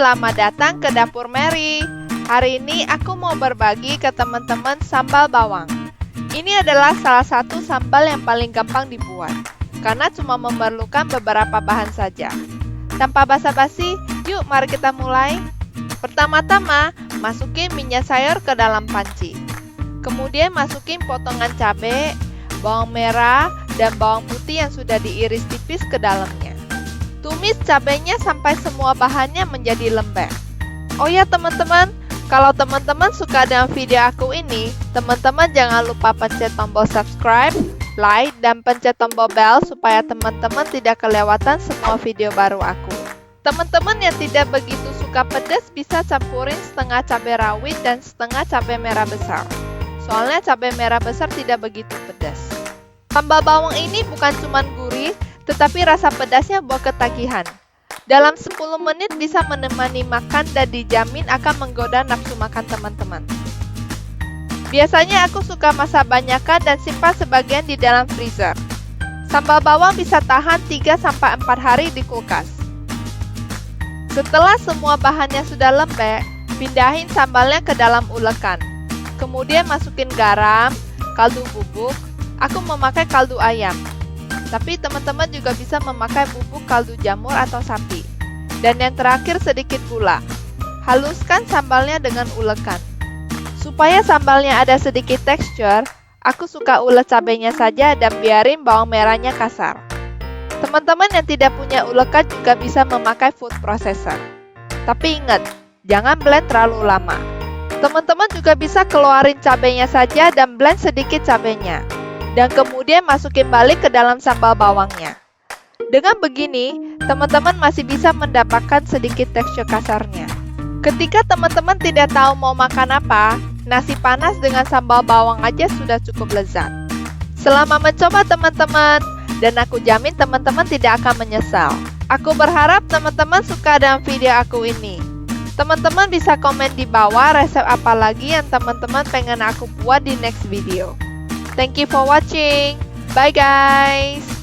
selamat datang ke Dapur Mary. Hari ini aku mau berbagi ke teman-teman sambal bawang. Ini adalah salah satu sambal yang paling gampang dibuat, karena cuma memerlukan beberapa bahan saja. Tanpa basa-basi, yuk mari kita mulai. Pertama-tama, masukin minyak sayur ke dalam panci. Kemudian masukin potongan cabai, bawang merah, dan bawang putih yang sudah diiris tipis ke dalamnya. Tumis cabainya sampai semua bahannya menjadi lembek. Oh ya teman-teman, kalau teman-teman suka dengan video aku ini, teman-teman jangan lupa pencet tombol subscribe, like, dan pencet tombol bell supaya teman-teman tidak kelewatan semua video baru aku. Teman-teman yang tidak begitu suka pedas bisa campurin setengah cabai rawit dan setengah cabai merah besar. Soalnya cabai merah besar tidak begitu pedas. Sambal bawang ini bukan cuma gurih, tetapi rasa pedasnya buat ketagihan. Dalam 10 menit bisa menemani makan dan dijamin akan menggoda nafsu makan teman-teman. Biasanya aku suka masak banyakan dan simpan sebagian di dalam freezer. Sambal bawang bisa tahan 3-4 hari di kulkas. Setelah semua bahannya sudah lembek, pindahin sambalnya ke dalam ulekan. Kemudian masukin garam, kaldu bubuk. Aku memakai kaldu ayam. Tapi teman-teman juga bisa memakai bubuk kaldu jamur atau sapi. Dan yang terakhir sedikit gula. Haluskan sambalnya dengan ulekan. Supaya sambalnya ada sedikit tekstur, aku suka ulek cabenya saja dan biarin bawang merahnya kasar. Teman-teman yang tidak punya ulekan juga bisa memakai food processor. Tapi ingat, jangan blend terlalu lama. Teman-teman juga bisa keluarin cabenya saja dan blend sedikit cabenya. Dan kemudian masukin balik ke dalam sambal bawangnya. Dengan begini, teman-teman masih bisa mendapatkan sedikit tekstur kasarnya. Ketika teman-teman tidak tahu mau makan apa, nasi panas dengan sambal bawang aja sudah cukup lezat. Selama mencoba teman-teman, dan aku jamin teman-teman tidak akan menyesal. Aku berharap teman-teman suka dengan video aku ini. Teman-teman bisa komen di bawah resep apa lagi yang teman-teman pengen aku buat di next video. Thank you for watching. Bye guys.